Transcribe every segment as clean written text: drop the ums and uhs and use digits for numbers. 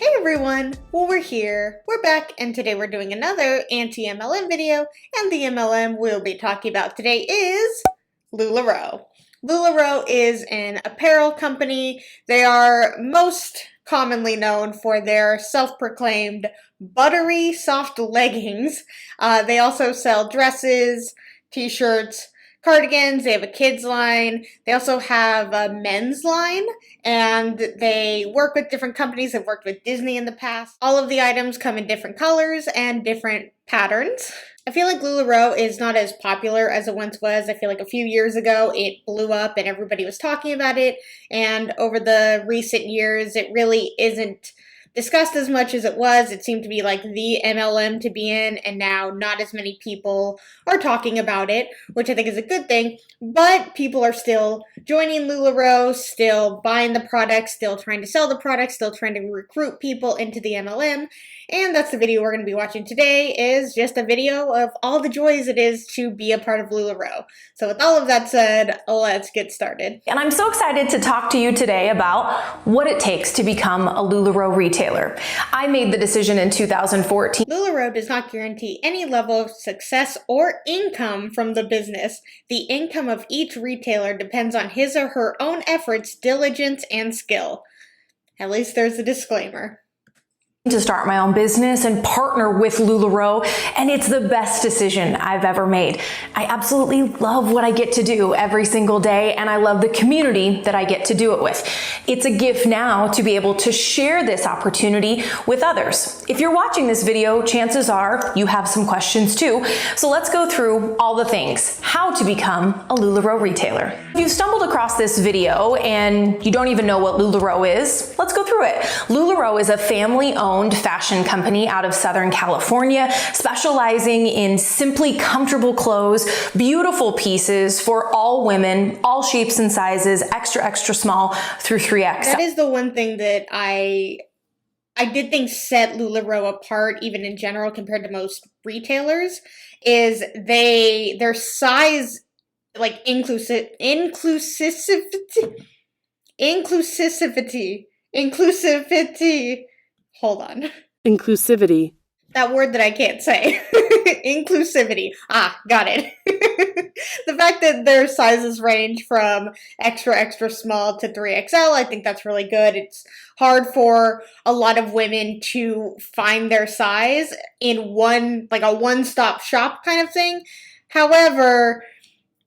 Hey everyone, well we're here, we're back, and today we're doing another anti-MLM video, and the MLM we'll be talking about today is Lularoe. Lularoe is an apparel company. They are most commonly known for their self-proclaimed buttery soft leggings. They also sell dresses, t-shirts, cardigans. They have a kids line. They also have a men's line, and they work with different companies. They've worked with Disney in the past. All of the items come in different colors and different patterns. I feel like Lularoe is not as popular as it once was. I feel like a few years ago it blew up and everybody was talking about it, and over the recent years it really isn't discussed as much as it was. It seemed to be like the MLM to be in, and now not as many people are talking about it, which I think is a good thing, but people are still joining Lularoe, still buying the products, still trying to sell the products, still trying to recruit people into the MLM, and that's the video we're going to be watching today, is just a video of all the joys it is to be a part of Lularoe. So with all of that said, let's get started. And I'm so excited to talk to you today about what it takes to become a Lularoe retailer. I made the decision in 2014. Lularoe does not guarantee any level of success or income from the business. The income of each retailer depends on his or her own efforts, diligence, and skill. At least there's a disclaimer. To start my own business and partner with Lularoe, and it's the best decision I've ever made. I absolutely love what I get to do every single day, and I love the community that I get to do it with. It's a gift now to be able to share this opportunity with others. If you're watching this video, chances are you have some questions too, so let's go through all the things. How to become a Lularoe retailer. If you've stumbled across this video and you don't even know what Lularoe is, let's go through it. Lularoe is a family-owned fashion company out of Southern California, specializing in simply comfortable clothes, beautiful pieces for all women, all shapes and sizes, extra small through 3X. That is the one thing that I did think set Lularoe apart, even in general, compared to most retailers, is their size, like inclusivity. Hold on. Inclusivity. That word that I can't say. Inclusivity. Got it. The fact that their sizes range from extra small to 3XL, I think that's really good. It's hard for a lot of women to find their size in like a one-stop shop kind of thing. However,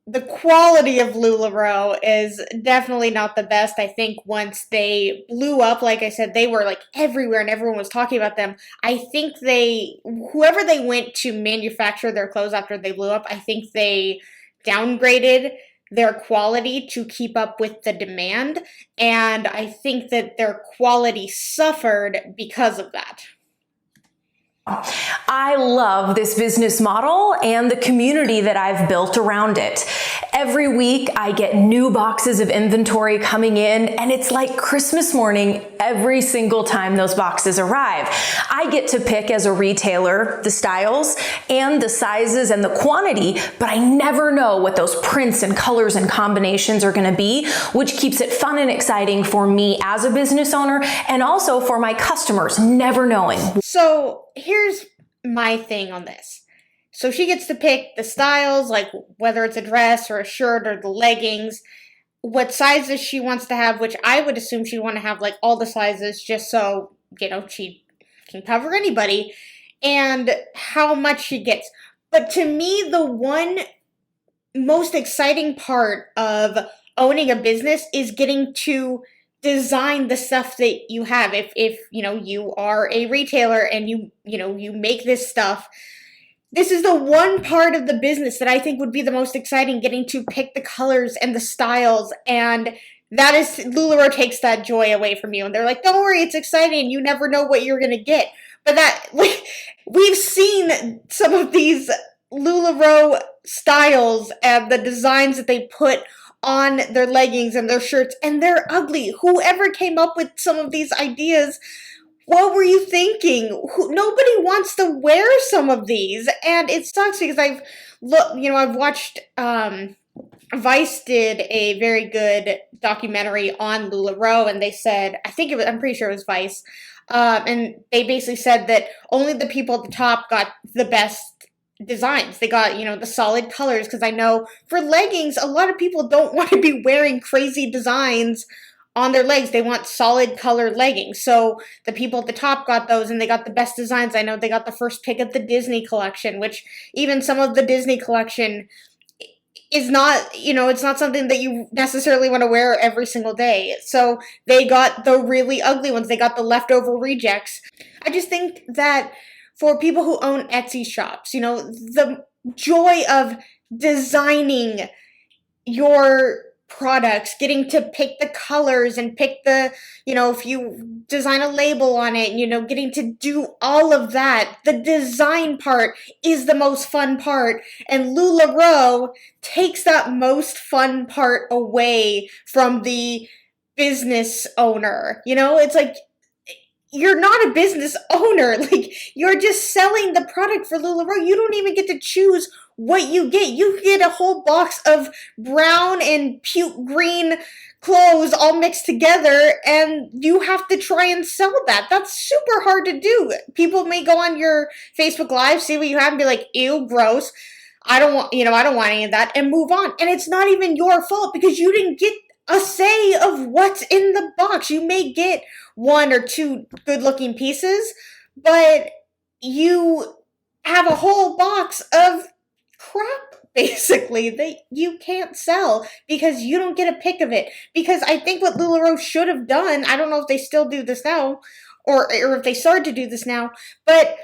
the quality of Lularoe is definitely not the best. I think once they blew up, like I said, they were like everywhere and everyone was talking about them. I think whoever they went to manufacture their clothes after they blew up, I think they downgraded their quality to keep up with the demand. And I think that their quality suffered because of that. I love this business model and the community that I've built around it. Every week I get new boxes of inventory coming in, and it's like Christmas morning every single time those boxes arrive. I get to pick as a retailer the styles and the sizes and the quantity, but I never know what those prints and colors and combinations are going to be, which keeps it fun and exciting for me as a business owner and also for my customers, never knowing. So here's my thing on this. So she gets to pick the styles, like whether it's a dress or a shirt or the leggings, what sizes she wants to have, which I would assume she'd want to have like all the sizes just so, she can cover anybody, and how much she gets. But to me, the one most exciting part of owning a business is getting to design the stuff that you have. If you are a retailer and you make this stuff, this is the one part of the business that I think would be the most exciting, getting to pick the colors and the styles, and that is, Lularoe takes that joy away from you, and they're like, don't worry, it's exciting, you never know what you're gonna get. But that, like, we've seen some of these Lularoe styles and the designs that they put on their leggings and their shirts, and they're ugly. Whoever came up with some of these ideas, what were you thinking? Nobody wants to wear some of these, and it sucks because I've watched Vice did a very good documentary on Lularoe, and they said, I'm pretty sure it was Vice, and they basically said that only the people at the top got the best designs. They got, the solid colors, because I know for leggings, a lot of people don't want to be wearing crazy designs on their legs. They want solid colored leggings. So the people at the top got those, and they got the best designs. I know they got the first pick of the Disney collection, which even some of the Disney collection is not, it's not something that you necessarily want to wear every single day. So they got the really ugly ones. They got the leftover rejects. I just think that for people who own Etsy shops, the joy of designing your products, getting to pick the colors and pick the, if you design a label on it, getting to do all of that. The design part is the most fun part, and Lularoe takes that most fun part away from the business owner. It's like, you're not a business owner. Like, you're just selling the product for Lularoe. You don't even get to choose what you get. You get a whole box of brown and puke green clothes all mixed together, and you have to try and sell that. That's super hard to do. People may go on your Facebook Live, see what you have, and be like, ew, gross. I don't want any of that, and move on. And it's not even your fault, because you didn't get a say of what's in the box. You may get one or two good-looking pieces, but you have a whole box of crap, basically, that you can't sell because you don't get a pick of it. Because I think what Lularoe should have done, I don't know if they still do this now, or if they started to do this now, but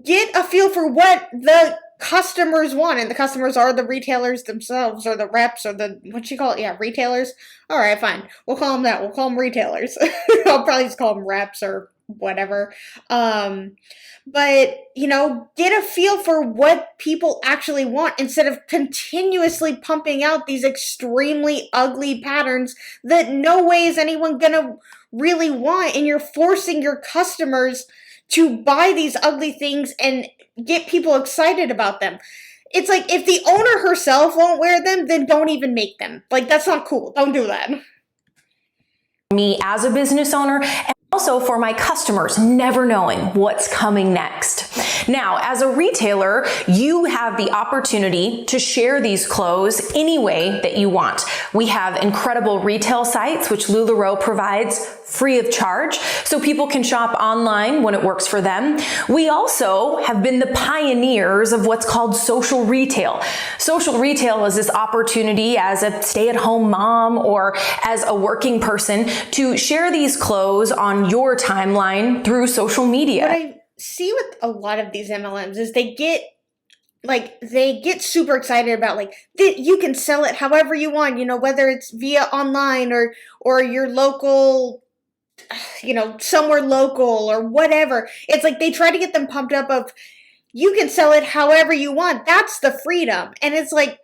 get a feel for what the customers want, and the customers are the retailers themselves, or the reps, or the, retailers. All right, fine. We'll call them that. We'll call them retailers. I'll probably just call them reps or whatever. But, get a feel for what people actually want, instead of continuously pumping out these extremely ugly patterns that no way is anyone gonna really want, and you're forcing your customers to buy these ugly things and get people excited about them. It's like, if the owner herself won't wear them, then don't even make them. Like, that's not cool. Don't do that. Me as a business owner, and also for my customers, never knowing what's coming next. Now, as a retailer, you have the opportunity to share these clothes any way that you want. We have incredible retail sites, which Lularoe provides free of charge, so people can shop online when it works for them. We also have been the pioneers of what's called social retail. Social retail is this opportunity as a stay-at-home mom or as a working person to share these clothes on your timeline through social media. What I see with a lot of these MLMs is they get super excited about, like, you can sell it however you want, whether it's via online or your local, somewhere local or whatever. It's like they try to get them pumped up of, you can sell it however you want. That's the freedom. And it's like,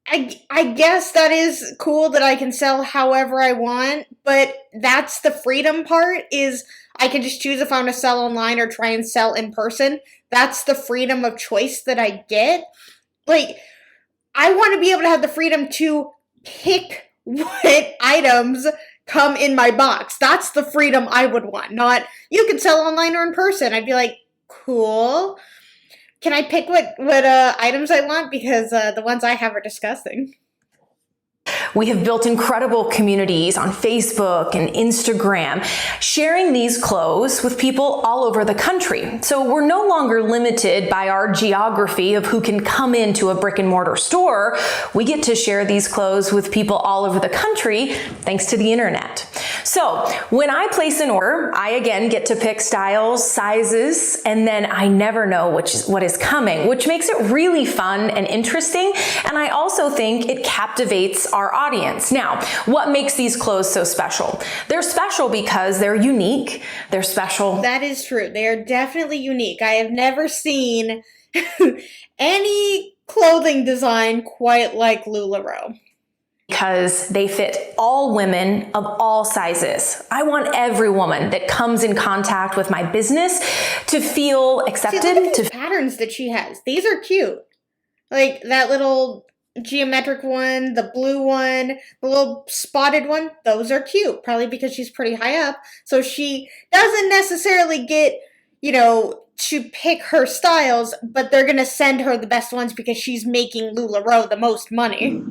I guess that is cool that I can sell however I want, but that's the freedom part, is I can just choose if I want to sell online or try and sell in person. That's the freedom of choice that I get. Like, I want to be able to have the freedom to pick what items come in my box. That's the freedom I would want. Not, you can sell online or in person. I'd be like, cool. Can I pick what items I want? Because the ones I have are disgusting. We have built incredible communities on Facebook and Instagram, sharing these clothes with people all over the country. So we're no longer limited by our geography of who can come into a brick and mortar store. We get to share these clothes with people all over the country thanks to the internet. So when I place an order, I again get to pick styles, sizes, and then I never know what is coming, which makes it really fun and interesting. And I also think it captivates our audience. Now, what makes these clothes so special? They're special because they're unique. They're special. That is true. They are definitely unique. I have never seen any clothing design quite like Lularoe. Because they fit all women of all sizes. I want every woman that comes in contact with my business to feel accepted. See, look at the patterns that she has. These are cute. Like that little geometric one, the blue one, the little spotted one, those are cute, probably because she's pretty high up. So she doesn't necessarily get, to pick her styles, but they're going to send her the best ones because she's making Lularoe the most money.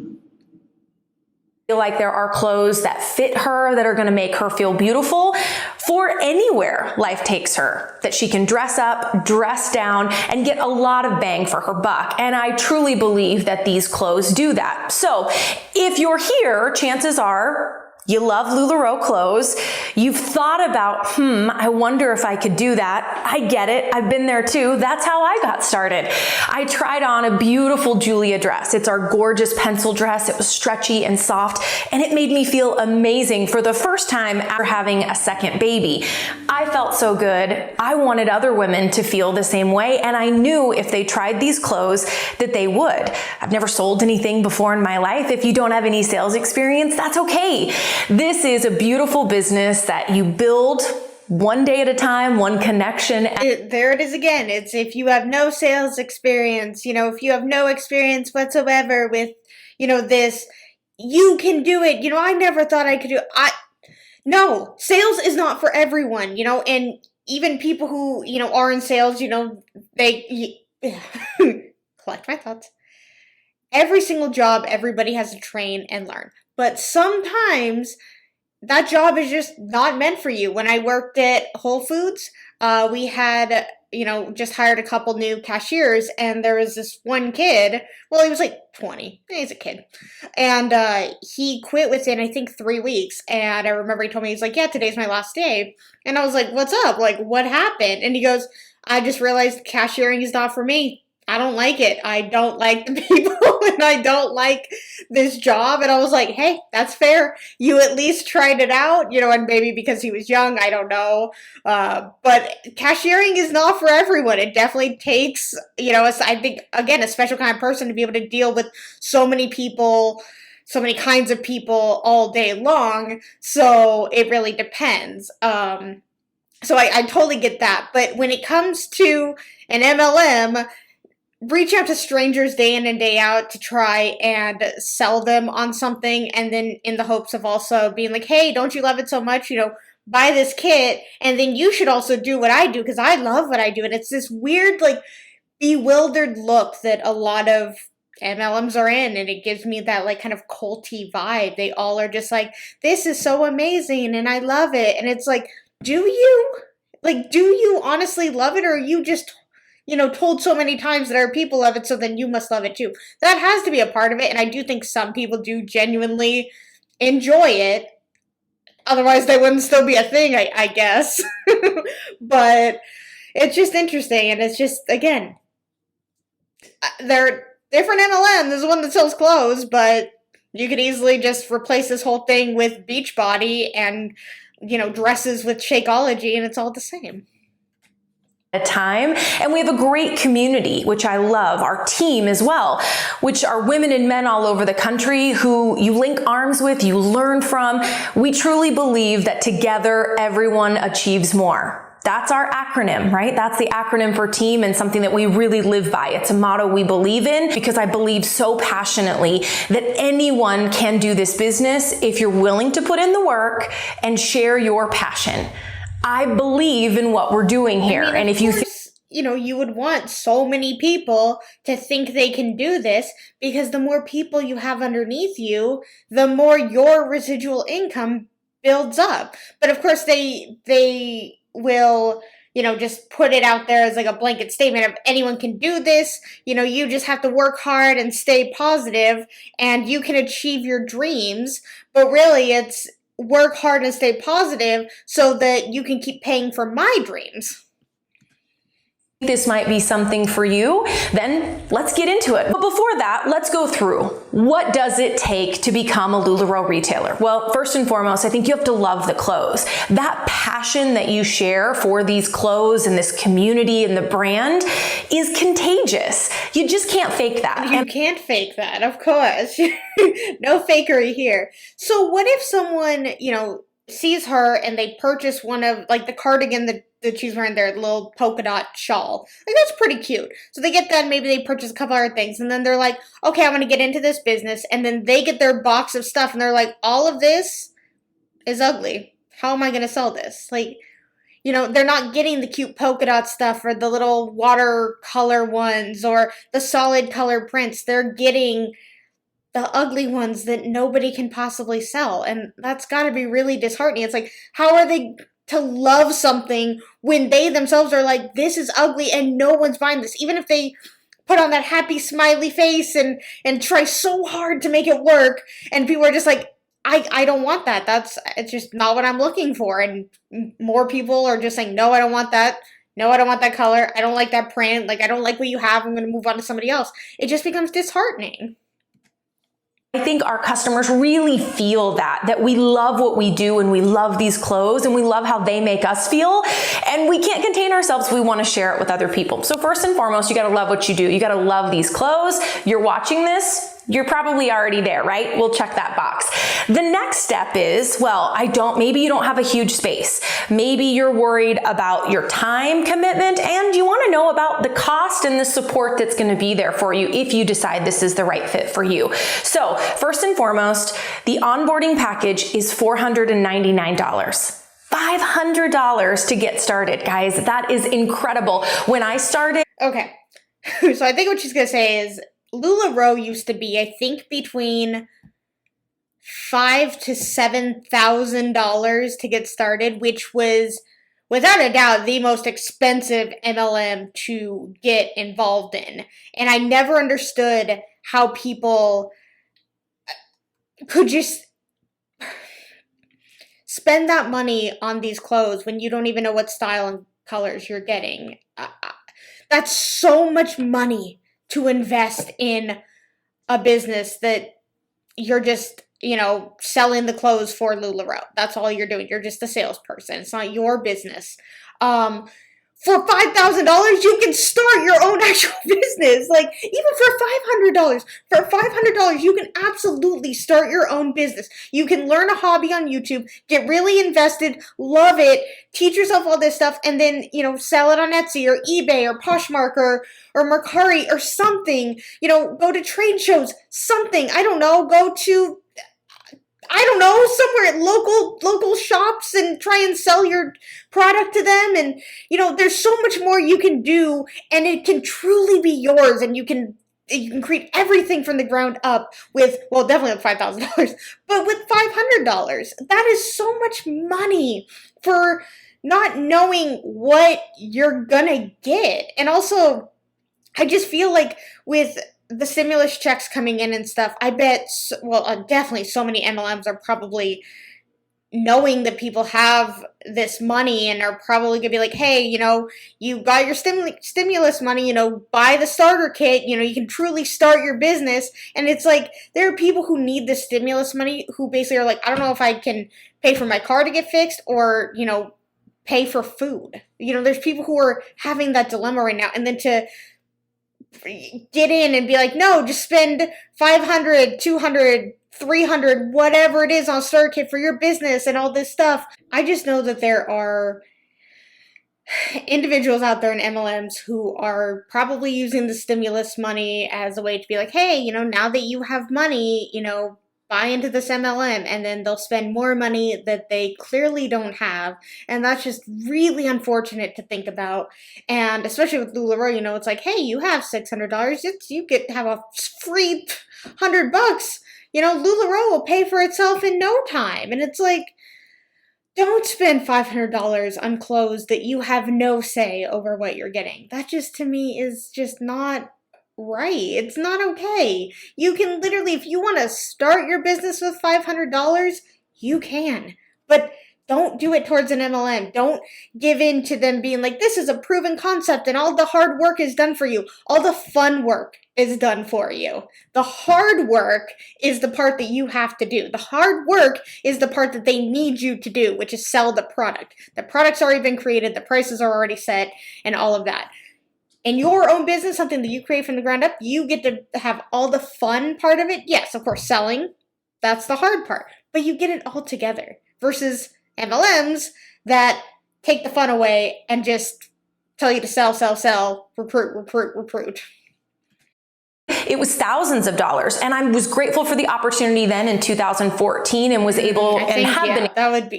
Feel like there are clothes that fit her, that are going to make her feel beautiful for anywhere life takes her, that she can dress up, dress down, and get a lot of bang for her buck. And I truly believe that these clothes do that. So if you're here, chances are you love Lularoe clothes. You've thought about, I wonder if I could do that. I get it. I've been there too. That's how I got started. I tried on a beautiful Julia dress. It's our gorgeous pencil dress. It was stretchy and soft, and it made me feel amazing for the first time after having a second baby. I felt so good. I wanted other women to feel the same way, and I knew if they tried these clothes that they would. I've never sold anything before in my life. If you don't have any sales experience, that's okay. This is a beautiful business that you build one day at a time, one connection. There it is again. It's if you have no sales experience, if you have no experience whatsoever with, this, you can do it. I never thought I could do it. No, sales is not for everyone, and even people who, are in sales, they collect my thoughts. Every single job, everybody has to train and learn. But sometimes that job is just not meant for you. When I worked at Whole Foods, we had, just hired a couple new cashiers, and there was this one kid. Well, he was like 20. He's a kid. And he quit within, I think, 3 weeks. And I remember he told me, he's like, yeah, today's my last day. And I was like, what's up? Like, what happened? And he goes, I just realized cashiering is not for me. I don't like it. I don't like the people, and I don't like this job. And I was like, hey, that's fair. You at least tried it out, and maybe because he was young, I don't know. But cashiering is not for everyone. It definitely takes, I think, again, a special kind of person to be able to deal with so many people, so many kinds of people all day long. So it really depends. So I totally get that. But when it comes to an MLM, reach out to strangers day in and day out to try and sell them on something, and then in the hopes of also being like, hey, don't you love it so much, buy this kit, and then you should also do what I do because I love what I do. And it's this weird, like, bewildered look that a lot of MLMs are in, and it gives me that, like, kind of culty vibe. They all are just like, this is so amazing and I love it. And it's like, do you honestly love it, or are you just told so many times that our people love it, so then you must love it too? That has to be a part of it, and I do think some people do genuinely enjoy it. Otherwise, they wouldn't still be a thing, I guess. But it's just interesting, and it's just, again, they're different MLM. There's one that sells clothes, but you could easily just replace this whole thing with Beachbody and, dresses with Shakeology, and it's all the same. Time, and we have a great community, which I love, our team as well, which are women and men all over the country who you link arms with, you learn from. We truly believe that together everyone achieves more. That's our acronym, right? That's the acronym for team, and something that we really live by. It's a motto we believe in because I believe so passionately that anyone can do this business if you're willing to put in the work and share your passion. I believe in what we're doing here. And if you think, you would want so many people to think they can do this, because the more people you have underneath you, the more your residual income builds up. But of course they will, just put it out there as like a blanket statement of anyone can do this. You just have to work hard and stay positive and you can achieve your dreams. But really it's work hard and stay positive so that you can keep paying for my dreams. This might be something for you, then let's get into it. But before that, let's go through what does it take to become a Lularoe retailer? Well, first and foremost, I think you have to love the clothes. That passion that you share for these clothes and this community and the brand is contagious. You just can't fake that. You can't fake that, of course. No fakery here. So what if someone, sees her and they purchase one of, like, the cardigan, the that she's wearing their little polka dot shawl. Like, that's pretty cute. So they get that, maybe they purchase a couple other things, and then they're like, okay, I'm going to get into this business, and then they get their box of stuff, and they're like, all of this is ugly. How am I going to sell this? Like, you know, they're not getting the cute polka dot stuff or the little watercolor ones or the solid color prints. They're getting the ugly ones that nobody can possibly sell. And that's got to be really disheartening. It's like, how are they to love something when they themselves are like, this is ugly and no one's buying this? Even if they put on that happy smiley face and try so hard to make it work, and people are just like, I don't want that. It's just not what I'm looking for. And more people are just saying, no, I don't want that. No, I don't want that color. I don't like that print. Like, I don't like what you have. I'm going to move on to somebody else. It just becomes disheartening. I think our customers really feel that we love what we do and we love these clothes and we love how they make us feel, and we can't contain ourselves. We want to share it with other people. So first and foremost, you got to love what you do. You got to love these clothes. You're watching this, you're probably already there, right? We'll check that box. The next step is, well, maybe you don't have a huge space. Maybe you're worried about your time commitment and you want to know about the cost and the support that's going to be there for you if you decide this is the right fit for you. So first and foremost, the onboarding package is $499. $500 to get started, guys. That is incredible. When I started... Okay. So I think what she's going to say is, Lularoe used to be, I think, between $5,000 to $7,000 to get started, which was, without a doubt, the most expensive MLM to get involved in. And I never understood how people could just spend that money on these clothes when you don't even know what style and colors you're getting. That's so much money to invest in a business that you're just, you know, selling the clothes for Lularoe. That's all you're doing. You're just a salesperson. It's not your business. For $5,000, you can start your own actual business. Like, even for $500, you can absolutely start your own business. You can learn a hobby on YouTube, get really invested, love it, teach yourself all this stuff, and then, you know, sell it on Etsy or eBay or Poshmark or Mercari or something. You know, go to trade shows, something. I don't know, go to, somewhere, local shops, and try and sell your product to them. And, you know, there's so much more you can do, and it can truly be yours, and you can create everything from the ground up with, well, definitely with $5,000, but with $500. That is so much money for not knowing what you're gonna get. And also, I just feel like with the stimulus checks coming in and stuff, I bet, definitely so many MLMs are probably knowing that people have this money and are probably gonna be like, hey, you know, you got your stimulus money, you know, buy the starter kit, you know, you can truly start your business. And it's like, there are people who need the stimulus money who basically are like, I don't know if I can pay for my car to get fixed or, you know, pay for food. You know, there's people who are having that dilemma right now. And then to get in and be like, no, just spend $500, $200, $300, whatever it is on starter kit for your business and all this stuff. I just know that there are individuals out there in MLMs who are probably using the stimulus money as a way to be like, hey, you know, now that you have money, you know, buy into this MLM, and then they'll spend more money that they clearly don't have. And that's just really unfortunate to think about. And especially with Lularoe, you know, it's like, hey, you have $600, you get to have a free $100. You know, Lularoe will pay for itself in no time. And it's like, don't spend $500 on clothes that you have no say over what you're getting. That just, to me, is just not right. It's not okay. You can literally, if you want to start your business with $500, you can. But don't do it towards an MLM. Don't give in to them being like, this is a proven concept and all the hard work is done for you. All the fun work is done for you. The hard work is the part that you have to do. The hard work is the part that they need you to do, which is sell the product. The product's already been created, the prices are already set, and all of that. In your own business, something that you create from the ground up, you get to have all the fun part of it. Yes, of course, selling, that's the hard part. But you get it all together. Versus MLMs that take the fun away and just tell you to sell, recruit. It was thousands of dollars, and I was grateful for the opportunity then in 2014 and was able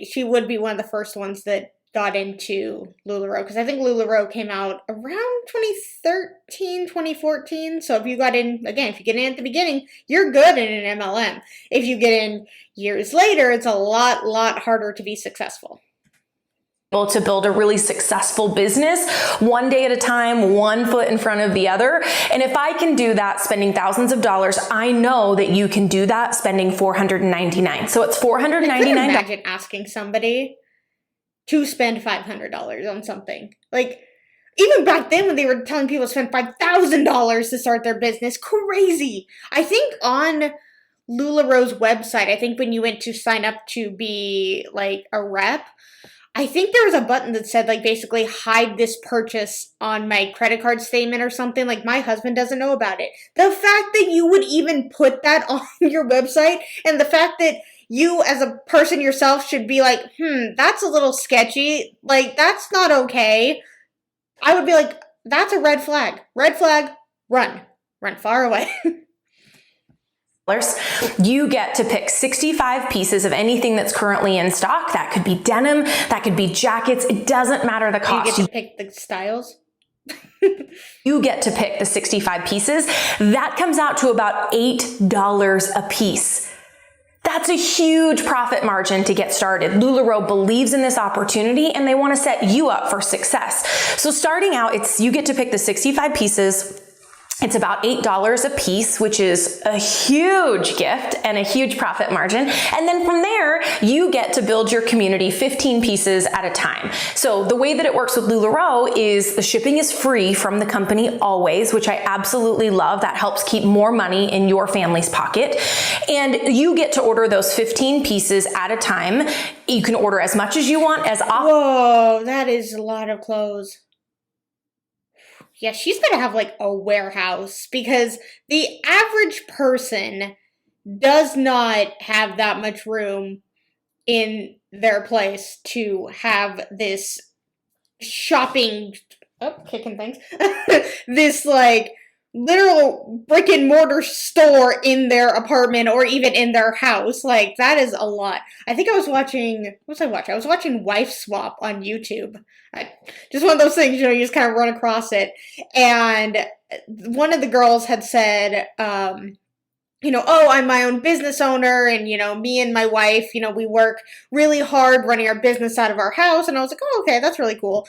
she would be one of the first ones that got into Lularoe, because I think Lularoe came out around 2013, 2014. So if you got in, again, if you get in at the beginning, you're good in an MLM. If you get in years later, it's a lot harder to be successful. To build a really successful business one day at a time, one foot in front of the other. And if I can do that spending thousands of dollars, I know that you can do that spending $499. So it's $499. I couldn't imagine asking somebody to spend $500 on something. Like, even back then when they were telling people to spend $5,000 to start their business, crazy. I think on Lularoe's website, I think when you went to sign up to be like a rep, I think there was a button that said, like, basically hide this purchase on my credit card statement or something. Like, my husband doesn't know about it. The fact that you would even put that on your website, and the fact that you as a person yourself should be like, that's a little sketchy. Like, that's not okay. I would be like, that's a red flag. Red flag, run. Run far away. You get to pick 65 pieces of anything that's currently in stock. That could be denim, that could be jackets. It doesn't matter the cost. You get to pick the styles. You get to pick the 65 pieces. That comes out to about $8 a piece. That's a huge profit margin to get started. Lularoe believes in this opportunity and they want to set you up for success. So starting out, you get to pick the 65 pieces. It's about $8 a piece, which is a huge gift and a huge profit margin. And then from there, you get to build your community 15 pieces at a time. So the way that it works with Lularoe is the shipping is free from the company always, which I absolutely love. That helps keep more money in your family's pocket. And you get to order those 15 pieces at a time. You can order as much as you want, as often. Whoa, that is a lot of clothes. Yeah, she's going to have like a warehouse, because the average person does not have that much room in their place to have this shopping, kicking things, this like literal brick and mortar store in their apartment or even in their house. Like, that is a lot. I think I was watching, what was I watching? I was watching Wife Swap on YouTube. Just one of those things, you just kind of run across it. And one of the girls had said, oh, I'm my own business owner, and, me and my wife, we work really hard running our business out of our house. And I was like, oh, okay, that's really cool.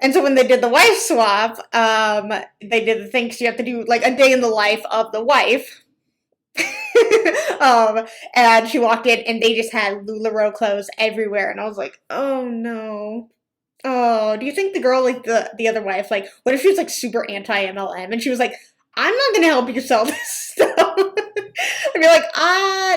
And so when they did the wife swap, they did the things you have to do, like a day in the life of the wife. And she walked in and they just had Lularoe clothes everywhere. And I was like, oh no. Oh, do you think the girl, like the other wife, like, what if she was like super anti-MLM? And she was like, I'm not going to help you sell this stuff. I'd be like,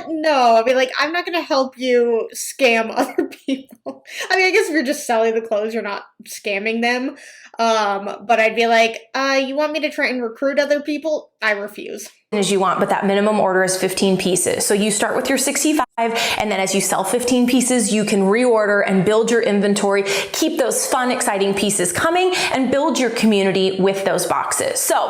no. I'd be like, I'm not going to help you scam other people. I mean, I guess if you're just selling the clothes, you're not scamming them. But I'd be like, you want me to try and recruit other people? I refuse. As you want, but that minimum order is 15 pieces. So you start with your 65, and then as you sell 15 pieces, you can reorder and build your inventory, keep those fun, exciting pieces coming, and build your community with those boxes. So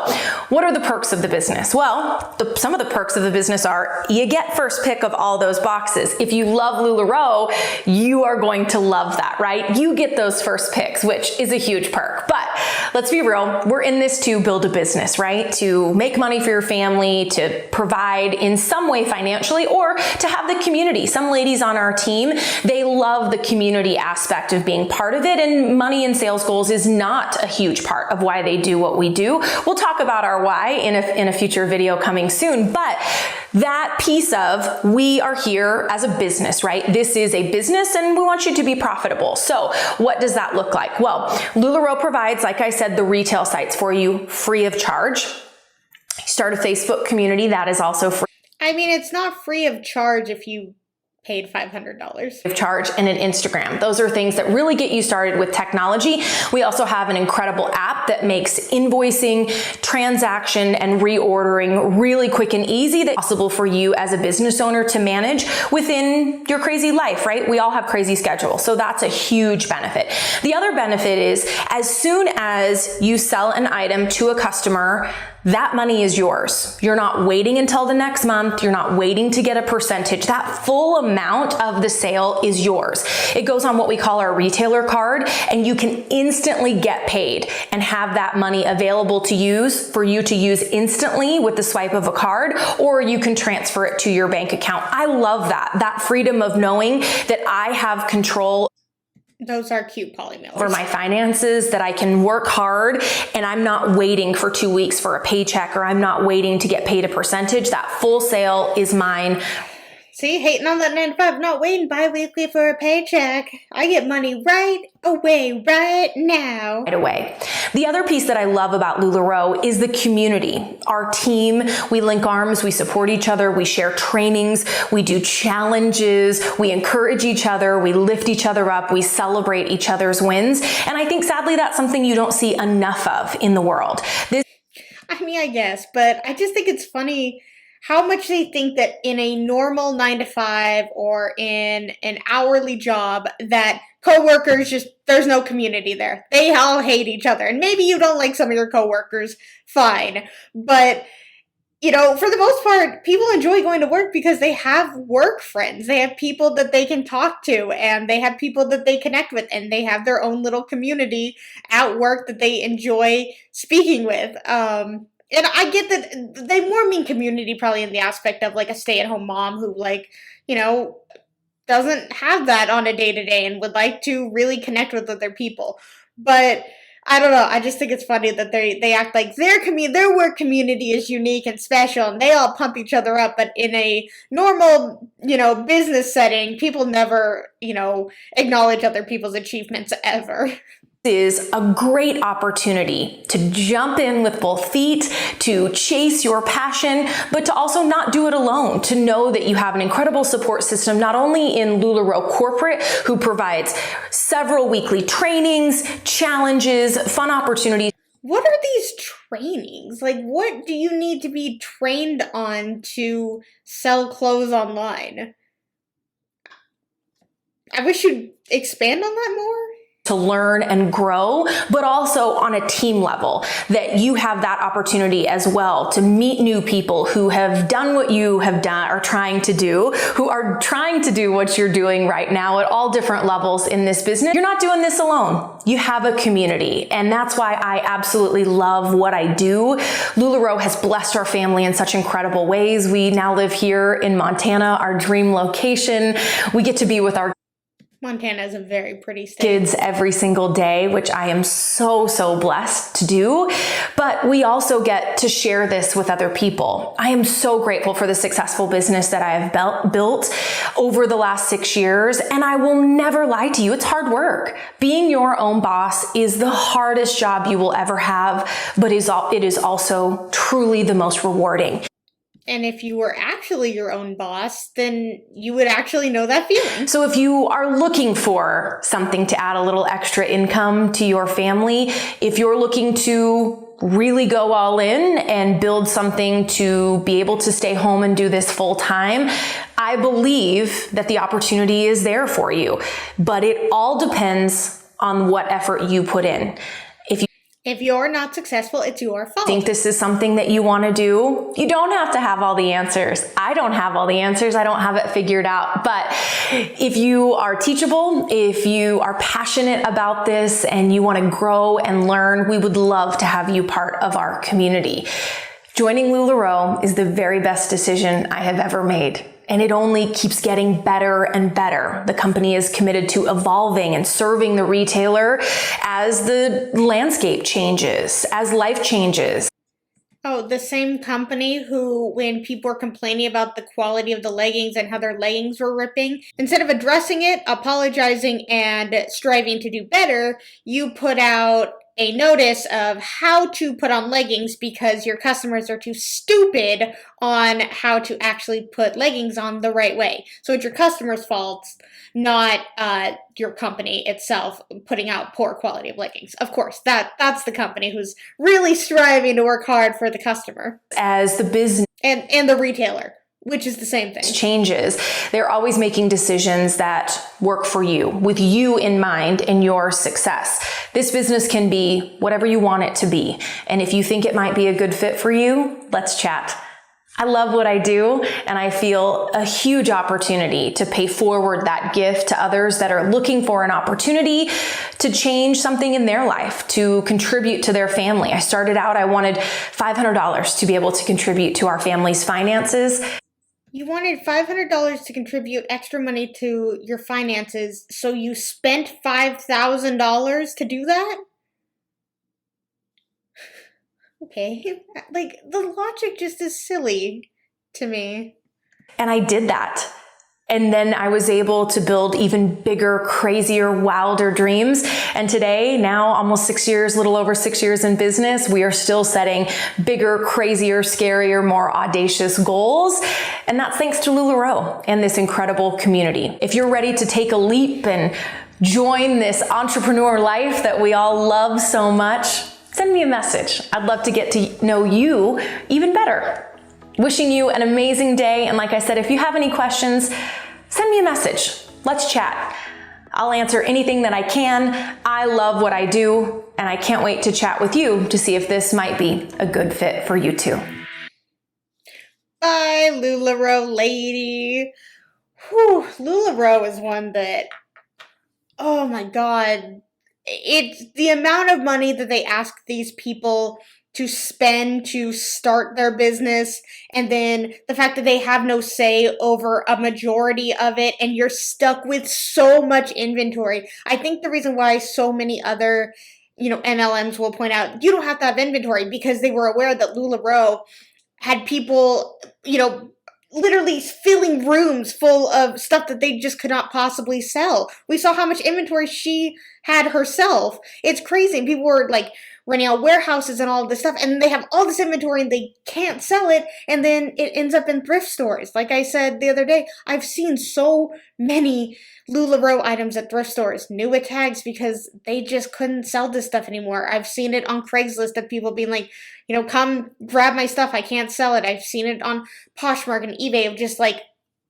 what are the perks of the business? Well, some of the perks of the business are you get first pick of all those boxes. If you love Lularoe, you are going to love that, right? You get those first picks, which is a huge perk. But let's be real, we're in this to build a business, right? To make money for your family, to provide in some way financially, or to have the community. Some ladies on our team, they love the community aspect of being part of it, and money and sales goals is not a huge part of why they do what we do. We'll talk about our why in a future video coming soon, but that piece of we are here as a business, right? This is a business and we want you to be profitable. So what does that look like? Well, Lularoe provides, like I said, the retail sites for you free of charge. Start a Facebook community, that is also free. I mean, it's not free of charge if you paid $500. Charge and an Instagram. Those are things that really get you started with technology. We also have an incredible app that makes invoicing, transaction, and reordering really quick and easy, that's possible for you as a business owner to manage within your crazy life, right? We all have crazy schedules, so that's a huge benefit. The other benefit is as soon as you sell an item to a customer, that money is yours. You're not waiting until the next month. You're not waiting to get a percentage. That full amount of the sale is yours. It goes on what we call our retailer card, and you can instantly get paid and have that money available to use for you to use instantly with the swipe of a card, or you can transfer it to your bank account. I love that freedom of knowing that I have control. Those are cute polymailers. For my finances, that I can work hard and I'm not waiting for 2 weeks for a paycheck, or I'm not waiting to get paid a percentage. That full sale is mine. See, hating on that 9 to 5, not waiting bi-weekly for a paycheck. I get money right away, right now. Right away. The other piece that I love about Lularoe is the community. Our team, we link arms, we support each other, we share trainings, we do challenges, we encourage each other, we lift each other up, we celebrate each other's wins. And I think sadly that's something you don't see enough of in the world. I guess, but I just think it's funny how much they think that in a normal 9 to 5 or in an hourly job that coworkers just, there's no community there. They all hate each other. And maybe you don't like some of your coworkers, fine. But, you know, for the most part, people enjoy going to work because they have work friends. They have people that they can talk to, and they have people that they connect with, and they have their own little community at work that they enjoy speaking with. And I get that they more mean community probably in the aspect of like a stay-at-home mom who, like, you know, doesn't have that on a day-to-day and would like to really connect with other people. But I don't know. I just think it's funny that they act like their work community is unique and special, and they all pump each other up. But in a normal, you know, business setting, people never, you know, acknowledge other people's achievements ever. Is a great opportunity to jump in with both feet, to chase your passion, but to also not do it alone, to know that you have an incredible support system, not only in Lularoe Corporate, who provides several weekly trainings, challenges, fun opportunities. What are these trainings? Like, what do you need to be trained on to sell clothes online? I wish you'd expand on that more. To learn and grow, but also on a team level, that you have that opportunity as well to meet new people who have done what you have done, are trying to do, who are trying to do what you're doing right now at all different levels in this business. You're not doing this alone. You have a community, and that's why I absolutely love what I do. Lularoe has blessed our family in such incredible ways. We now live here in Montana, our dream location. We get to be with our Montana is a very pretty state. Kids every single day, which I am so blessed to do. But we also get to share this with other people. I am so grateful for the successful business that I have built over the last 6 years. And I will never lie to you, it's hard work. Being your own boss is the hardest job you will ever have, but it is also truly the most rewarding. And if you were actually your own boss, then you would actually know that feeling. So if you are looking for something to add a little extra income to your family, if you're looking to really go all in and build something to be able to stay home and do this full time, I believe that the opportunity is there for you. But it all depends on what effort you put in. If you're not successful, it's your fault. Think this is something that you want to do? You don't have to have all the answers. I don't have all the answers. I don't have it figured out. But if you are teachable, if you are passionate about this and you want to grow and learn, we would love to have you part of our community. Joining Lularoe is the very best decision I have ever made. And it only keeps getting better and better. The company is committed to evolving and serving the retailer as the landscape changes, as life changes. Oh, the same company who, when people were complaining about the quality of the leggings and how their leggings were ripping, instead of addressing it, apologizing, and striving to do better, you put out a notice of how to put on leggings because your customers are too stupid on how to actually put leggings on the right way. So it's your customers' fault, not your company itself putting out poor quality of leggings. Of course, that's the company who's really striving to work hard for the customer. As the business and the retailer, which is the same thing, changes, they're always making decisions that work for you, with you in mind and your success. This business can be whatever you want it to be. And if you think it might be a good fit for you, let's chat. I love what I do, and I feel a huge opportunity to pay forward that gift to others that are looking for an opportunity to change something in their life, to contribute to their family. I started out, I wanted $500 to be able to contribute to our family's finances. You wanted $500 to contribute extra money to your finances, so you spent $5,000 to do that? Okay, like, the logic just is silly to me. And I did that. And then I was able to build even bigger, crazier, wilder dreams. And today, now almost 6 years, little over 6 years in business, we are still setting bigger, crazier, scarier, more audacious goals. And that's thanks to Lularoe and this incredible community. If you're ready to take a leap and join this entrepreneur life that we all love so much, send me a message. I'd love to get to know you even better. Wishing you an amazing day. And like I said, if you have any questions, send me a message. Let's chat. I'll answer anything that I can. I love what I do, and I can't wait to chat with you to see if this might be a good fit for you too. Bye, Lularoe lady. Whew, Lularoe is one that, oh my God. It's the amount of money that they ask these people to spend to start their business, and then the fact that they have no say over a majority of it, and you're stuck with so much inventory. I think the reason why so many other, MLMs will point out, you don't have to have inventory, because they were aware that Lularoe had people, literally filling rooms full of stuff that they just could not possibly sell. We saw how much inventory she had herself. It's crazy. And people were like renting out warehouses and all of this stuff, and they have all this inventory and they can't sell it, and then it ends up in thrift stores. Like I said the other day, I've seen so many Lularoe items at thrift stores, new with tags, because they just couldn't sell this stuff anymore. I've seen it on Craigslist of people being like, come grab my stuff, I can't sell it. I've seen it on Poshmark and eBay of just like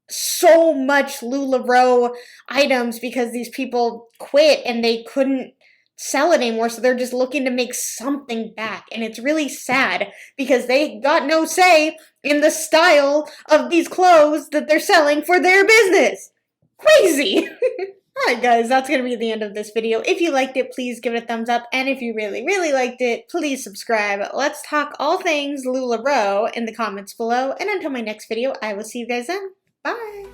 so much Lularoe items because these people quit and they couldn't sell it anymore, so they're just looking to make something back. And it's really sad because they got no say in the style of these clothes that they're selling for their business. Crazy. Alright guys, that's going to be the end of this video. If you liked it, please give it a thumbs up. And if you really, really liked it, please subscribe. Let's talk all things Lularoe in the comments below. And until my next video, I will see you guys then. Bye.